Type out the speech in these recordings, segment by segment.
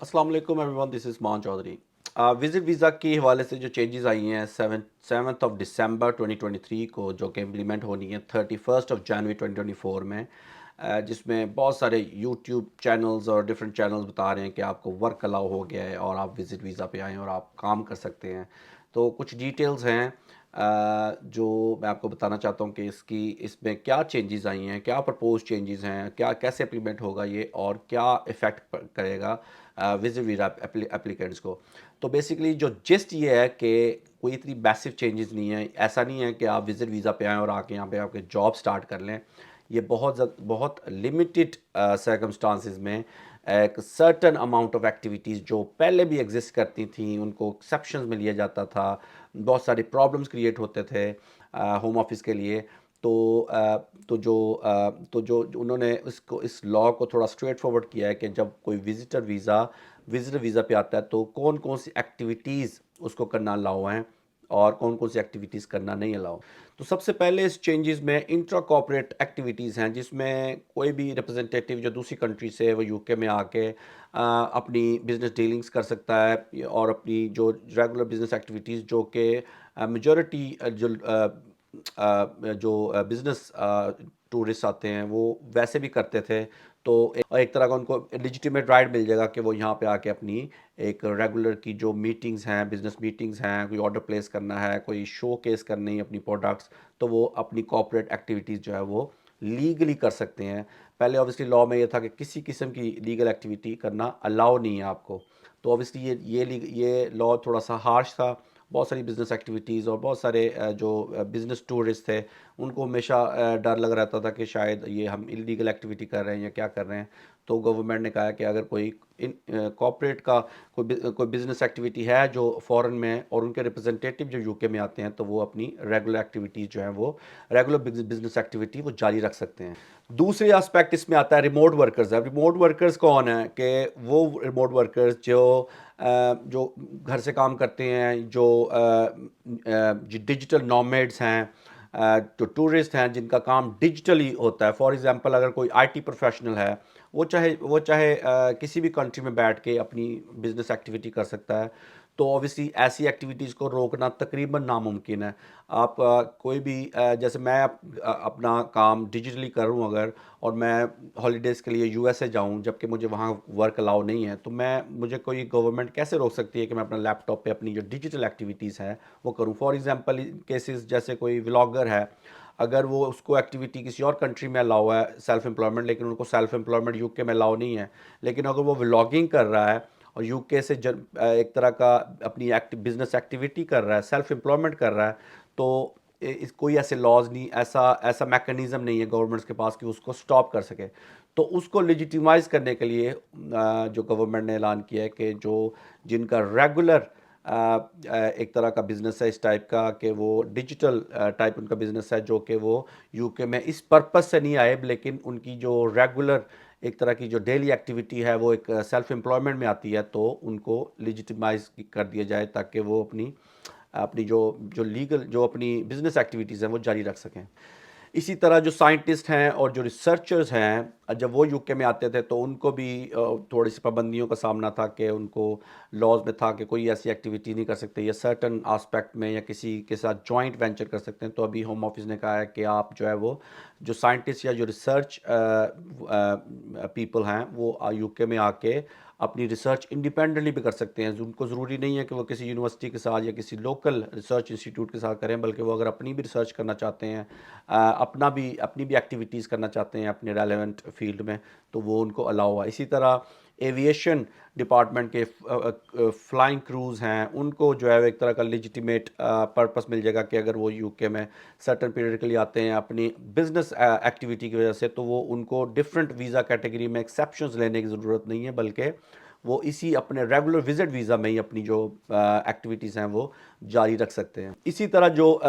अस्सलाम वालेकुम everyone, this is मान चौधरी। विज़िट वीज़ा के हवाले से जो चेंजेस आई हैं 7th ऑफ दिसंबर 2023 को, जो कि इम्प्लीमेंट होनी है 31st ऑफ जनवरी 2024 में, जिसमें बहुत सारे यूट्यूब चैनल्स और डिफरेंट चैनल्स बता रहे हैं कि आपको वर्क अलाउ हो गया है और आप विज़िट वीज़ा पे आएँ और आप काम कर सकते हैं। तो कुछ डिटेल्स हैं जो मैं आपको बताना चाहता हूँ कि इसमें क्या चेंजेस आई हैं, क्या प्रपोज चेंजेस हैं, क्या कैसे इम्प्लीमेंट होगा ये, और क्या इफ़ेक्ट करेगा विजिट वीज़ा एप्लीकेंट्स को। तो बेसिकली जो जिस्ट ये है कि कोई इतनी मैसिव चेंजेस नहीं है। ऐसा नहीं है कि आप विजिट वीज़ा पे आएँ और आके यहाँ पे आपके जॉब स्टार्ट कर लें। ये बहुत लिमिटेड सर्कमस्टांसिस में एक सर्टन अमाउंट ऑफ एक्टिविटीज़ जो पहले भी एग्जिस्ट करती थी उनको एक्सेप्शंस में लिया जाता था। बहुत सारे प्रॉब्लम्स क्रिएट होते थे होम ऑफिस के लिए। तो जो उन्होंने इस लॉ को थोड़ा स्ट्रेट फॉरवर्ड किया है कि जब कोई विजिटर वीज़ा पे आता है तो कौन कौन सी एक्टिविटीज़ उसको करना अलाउ हैं और कौन कौन सी एक्टिविटीज़ करना नहीं अलाउ। तो सबसे पहले इस चेंजेस में इंट्रा कॉर्पोरेट एक्टिविटीज़ हैं, जिसमें कोई भी रिप्रेजेंटेटिव जो दूसरी कंट्री से वो यूके में आके अपनी बिजनेस डीलिंग्स कर सकता है और अपनी जो रेगुलर बिजनेस एक्टिविटीज़ जो कि मेजॉरिटी जो बिजनेस टूरिस्ट आते हैं वो वैसे भी करते थे। तो एक तरह का उनको लेजिटिमेट राइट मिल जाएगा कि वो यहाँ पे आके अपनी एक रेगुलर की जो मीटिंग्स हैं, बिजनेस मीटिंग्स हैं, कोई ऑर्डर प्लेस करना है, कोई शो केस करनी है अपनी प्रोडक्ट्स, तो वो अपनी कॉर्पोरेट एक्टिविटीज़ जो है वो लीगली कर सकते हैं। पहले ऑब्वियसली लॉ में ये था कि किसी किस्म की लीगल एक्टिविटी करना अलाउ नहीं है आपको। तो ऑब्वियसली ये लॉ थोड़ा सा हार्श था। बहुत सारी बिज़नेस एक्टिविटीज़ और बहुत सारे जो बिज़नेस टूरिस्ट थे उनको हमेशा डर लग रहता था कि शायद ये हम इलीगल एक्टिविटी कर रहे हैं या क्या कर रहे हैं। तो गवर्नमेंट ने कहा कि अगर कोई कॉर्पोरेट का कोई बिज़नेस एक्टिविटी है जो फॉरेन में है और उनके रिप्रेजेंटेटिव जो यूके में आते हैं तो वो अपनी रेगुलर एक्टिविटीज़ जो हैं वो रेगुलर बिजनेस एक्टिविटी वो जारी रख सकते हैं। दूसरी एस्पेक्ट इसमें आता है रिमोट वर्कर्स। है रिमोट वर्कर्स कौन है कि वो रिमोट वर्कर्स जो घर से काम करते हैं, जो डिजिटल नॉमेड्स हैं, जो टूरिस्ट हैं जिनका काम डिजिटली होता है। फॉर एग्जांपल अगर कोई आईटी प्रोफेशनल है, वो चाहे किसी भी कंट्री में बैठ के अपनी बिजनेस एक्टिविटी कर सकता है। तो ऑब्वियसली ऐसी एक्टिविटीज़ को रोकना तकरीबन नामुमकिन है। आप कोई भी जैसे मैं अपना काम डिजिटली करूं अगर, और मैं हॉलीडेज़ के लिए यूएसए जाऊं जबकि मुझे वहां वर्क अलाउ नहीं है, तो मुझे कोई गवर्नमेंट कैसे रोक सकती है कि मैं अपना लैपटॉप पे अपनी जो डिजिटल एक्टिविटीज़ हैं वो करूं। फॉर एग्जांपल केसेस जैसे कोई व्लॉगर है, अगर वो उसको एक्टिविटी किसी और कंट्री में अलाउ है सेल्फ एम्प्लॉयमेंट, लेकिन उनको सेल्फ एम्प्लॉयमेंट यूके में अलाउ नहीं है, लेकिन अगर वो व्लॉगिंग कर रहा है और यूके से एक तरह का अपनी बिजनेस एक्टिविटी कर रहा है, सेल्फ एम्प्लॉयमेंट कर रहा है, तो कोई ऐसे लॉज नहीं, ऐसा ऐसा मैकेनिज्म नहीं है गवर्नमेंट्स के पास कि उसको स्टॉप कर सके। तो उसको लेजिटिमाइज करने के लिए जो गवर्नमेंट ने ऐलान किया है कि जिनका रेगुलर एक तरह का बिजनेस है इस टाइप का कि वो डिजिटल टाइप उनका बिजनेस है, जो कि वो यूके में इस पर्पस से नहीं आए, लेकिन उनकी जो रेगुलर एक तरह की जो डेली एक्टिविटी है वो एक सेल्फ एम्प्लॉयमेंट में आती है, तो उनको लेजिटिमाइज कर दिया जाए ताकि वो अपनी अपनी जो जो लीगल जो अपनी बिजनेस एक्टिविटीज़ हैं वो जारी रख सकें। इसी तरह जो साइंटिस्ट हैं और जो रिसर्चर्स हैं, जब वो यूके में आते थे तो उनको भी थोड़ी सी पाबंदियों का सामना था कि उनको लॉज में था कि कोई ऐसी एक्टिविटी नहीं कर सकते या सर्टन आस्पेक्ट में या किसी के साथ जॉइंट वेंचर कर सकते हैं। तो अभी होम ऑफिस ने कहा है कि आप जो है वो जो साइंटिस्ट या जो रिसर्च पीपल हैं वो यूके में आके अपनी रिसर्च इंडिपेंडेंटली भी कर सकते हैं। उनको ज़रूरी नहीं है कि वो किसी यूनिवर्सिटी के साथ या किसी लोकल रिसर्च इंस्टीट्यूट के साथ करें, बल्कि वो अगर अपनी भी रिसर्च करना चाहते हैं, अपनी भी एक्टिविटीज़ करना चाहते हैं अपने रेलेवेंट फील्ड में, तो वो उनको अलाउ है। इसी तरह एविएशन डिपार्टमेंट के फ्लाइंग क्रूज़ हैं, उनको जो है एक तरह का लेजिटिमेट पर्पस मिल जाएगा कि अगर वो यूके में सर्टन पीरियड के लिए आते हैं अपनी बिजनेस एक्टिविटी की वजह से, तो वो उनको डिफरेंट वीज़ा कैटेगरी में एक्सेप्शंस लेने की ज़रूरत नहीं है, बल्कि वो इसी अपने रेगुलर विजिट वीज़ा में ही अपनी जो एक्टिविटीज़ हैं वो जारी रख सकते हैं। इसी तरह जो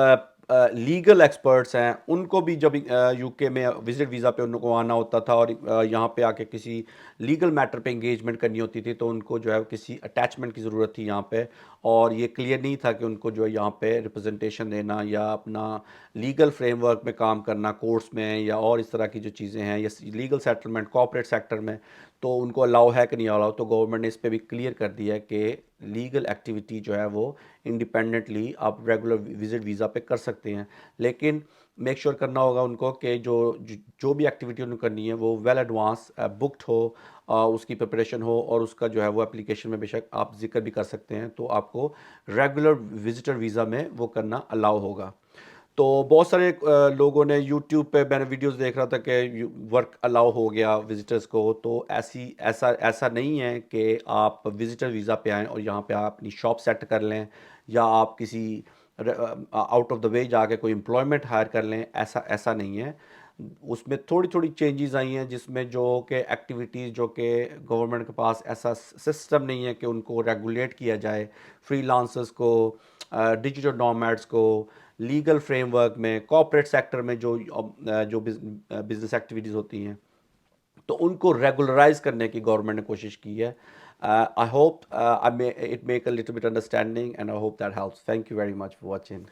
लीगल एक्सपर्ट्स हैं उनको भी जब यूके में विजिट वीज़ा पे उनको आना होता था और यहाँ पे आके किसी लीगल मैटर पे इंगेजमेंट करनी होती थी, तो उनको जो है किसी अटैचमेंट की ज़रूरत थी यहाँ पे, और ये क्लियर नहीं था कि उनको जो है यहाँ पे रिप्रेजेंटेशन देना या अपना लीगल फ्रेमवर्क में काम करना कोर्ट्स में या और इस तरह की जो चीज़ें हैं या लीगल सेटलमेंट कॉर्पोरेट सेक्टर में, تو ان کو الاؤ ہے کہ نہیں الاؤ. تو گورنمنٹ نے اس پہ بھی کلیئر کر دیا ہے کہ لیگل ایکٹیویٹی جو ہے وہ انڈیپینڈنٹلی آپ ریگولر وزٹ ویزا پہ کر سکتے ہیں، لیکن میک شیور کرنا ہوگا ان کو کہ جو بھی ایکٹیویٹی انہوں نے کرنی ہے وہ ویل ایڈوانس بکڈ ہو، اس کی پریپریشن ہو، اور اس کا جو ہے وہ اپلیکیشن میں بے شک آپ ذکر بھی کر سکتے ہیں، تو آپ کو ریگولر وزٹر ویزا میں وہ کرنا الاؤ ہوگا. تو بہت سارے لوگوں نے یوٹیوب پہ میں نے ویڈیوز دیکھ رہا تھا کہ ورک الاؤ ہو گیا وزٹرز کو. تو ایسا نہیں ہے کہ آپ وزٹر ویزا پہ آئیں اور یہاں پہ آپ اپنی شاپ سیٹ کر لیں، یا آپ کسی آؤٹ آف دا وے جا کے کوئی امپلائمنٹ ہائر کر لیں. ایسا نہیں ہے. اس میں تھوڑی تھوڑی چینجز آئی ہیں، جس میں جو کہ ایکٹیویٹیز جو کہ گورنمنٹ کے پاس ایسا سسٹم نہیں ہے کہ ان کو ریگولیٹ کیا جائے. فری لانسرز کو، ڈیجیٹل نومیڈس کو، لیگل فریم ورک میں، کارپوریٹ سیکٹر میں جو بزنس ایکٹیویٹیز ہوتی ہیں، تو ان کو ریگولرائز کرنے کی گورنمنٹ نے کوشش کی ہے. I hope it make a little bit understanding and I hope that helps. Thank you very much for watching.